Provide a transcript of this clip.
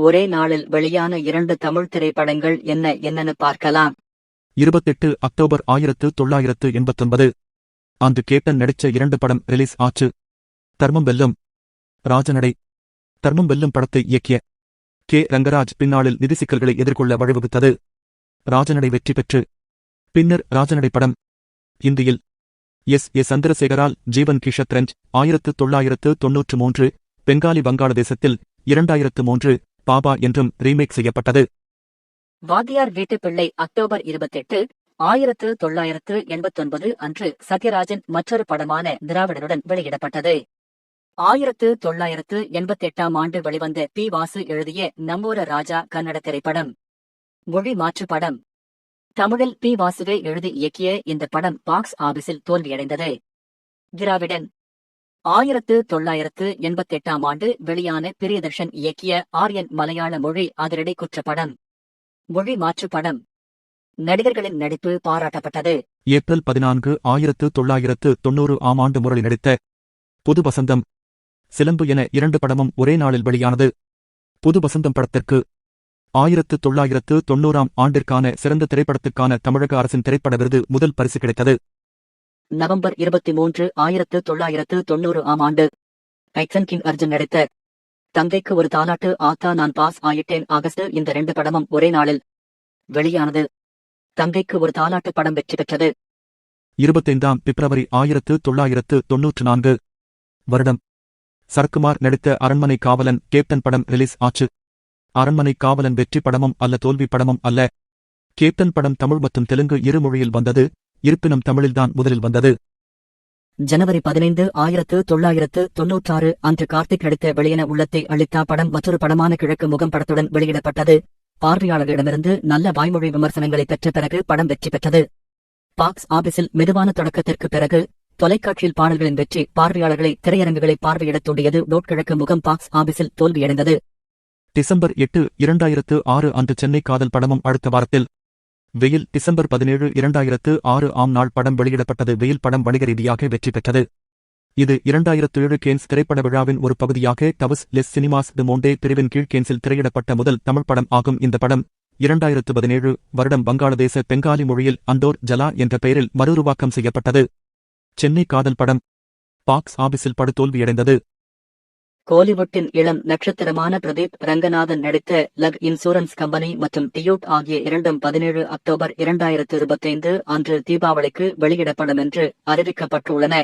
ஒரே நாளில் வெளியான 2 தமிழ் திரைப்படங்கள் என்னன்னு பார்க்கலாம். 28 அக்டோபர் 1989 அன்று கேப்டன் நடிச்ச 2 படம் ரிலீஸ் ஆச்சு. தர்மம் வெல்லும், ராஜநடை. தர்மம் வெல்லும் படத்தை இயக்கிய கே. ரங்கராஜ் பின்னாளில் நிதி சிக்கல்களை எதிர்கொள்ள வழிவகுத்தது. ராஜநடை வெற்றி பெற்று பின்னர் ராஜநடை படம் இந்தியில் எஸ். சந்திரசேகரால் ஜீவன் கி ஷத்ரஞ்ச் 1993, பெங்காலி வங்காளதேசத்தில் 2003 பாபா என்றும் ரீமேக் செய்யப்பட்டது. வாத்தியார் வீட்டு பிள்ளை அக்டோபர் 28, 1989 அன்று சத்யராஜன் மற்றொரு படமான திராவிடனுடன் வெளியிடப்பட்டது. 1988 ஆண்டு வெளிவந்த பி. வாசு எழுதிய நம்மூர ராஜா கன்னட திரைப்படம். மொழி மாற்று படம். தமிழில் பி. வாசுவை எழுதி இயக்கிய இந்த படம் பாக்ஸ் ஆபீஸில் தோல்வியடைந்தது. திராவிடன். 1988 ஆண்டு வெளியான பிரியதர்ஷன் இயக்கிய ஆர்யன் மலையாள மொழி அதிரடி குற்றப்படம். மொழி மாற்று படம். நடிகர்களின் நடிப்பு பாராட்டப்பட்டது. ஏப்ரல் 14, 1990 ஆண்டு முரளி நடித்த புது வசந்தம், சிலம்பு என 2 படமும் ஒரே நாளில் வெளியானது. புது வசந்தம் படத்திற்கு 1990 ஆண்டிற்கான சிறந்த திரைப்படத்துக்கான தமிழக அரசின் திரைப்பட விருது முதல் பரிசு கிடைத்தது. நவம்பர் 23, 1990 ஆண்டு ஆக்சன் கிங் அர்ஜுன் நடித்த தங்கைக்கு ஒரு தாலாட்டு ஆத்தா நான் பாஸ் ஆயிட்டேன் ஆகஸ்ட் இந்த 2 படமும் ஒரே நாளில் வெளியானது. தங்கைக்கு ஒரு தாலாட்டு படம் வெற்றி பெற்றது. 25 பிப்ரவரி 1994 வருடம் சரத்குமார் நடித்த அரண்மனை காவலன் கேப்டன் படம் ரிலீஸ் ஆச்சு. அரண்மனை காவலன் வெற்றி படமும் அல்ல தோல்வி படமும் அல்ல. கேப்டன் படம் தமிழ் மற்றும் தெலுங்கு இரு மொழியில் வந்தது. இருப்பினும் தமிழில்தான் முதலில் வந்தது. ஜனவரி 15, 1996 அன்று கார்த்திக் நடித்த வெளியென உள்ளத்தை அளித்தா படம் மற்றொரு படமான கிழக்கு முகம் படத்துடன் வெளியிடப்பட்டது. பார்வையாளர்களிடமிருந்து நல்ல வாய்மொழி விமர்சனங்களை பெற்ற பிறகு படம் வெற்றி பெற்றது. பாக்ஸ் ஆபீஸில் மெதுவான தொடக்கத்திற்கு பிறகு தொலைக்காட்சியில் பாடல்களின் வெற்றி பார்வையாளர்களை திரையரங்குகளை பார்வையிடத் தூண்டியது. கிழக்கு முகம் பாக்ஸ் ஆபீஸில் தோல்வியடைந்தது. டிசம்பர் 8, 2006 அன்று சென்னை காதல் படமும் அடுத்த வாரத்தில் வெயில். டிசம்பர் 17, 2006 நாள் படம் வெளியிடப்பட்டது. வெயில் படம் வணிக ரீதியாக வெற்றி பெற்றது. இது 2007 கேன்ஸ் திரைப்பட விழாவின் ஒரு பகுதியாக டவஸ் லெஸ் சினிமாஸ் டு மோண்டே பிரிவின் கீழ் கேன்ஸில் திரையிடப்பட்ட முதல் தமிழ் படம் ஆகும். இந்த படம் 2017 வருடம் வங்காளதேச பெங்காலி மொழியில் அண்டோர் ஜலா என்ற பெயரில் மறுஉருவாக்கம் செய்யப்பட்டது. சென்னை காதல் படம் பாக்ஸ் ஆபீஸில் படுதோல்வியடைந்தது. கோலிவுட்டின் இளம் நட்சத்திரமான பிரதீப் ரங்கநாதன் நடித்த லக் இன்சூரன்ஸ் கம்பெனி மற்றும் டியூட் ஆகிய 17 அக்டோபர் 2025 அன்று தீபாவளிக்கு வெளியிடப்படும் என்று அறிவிக்கப்பட்டுள்ளன.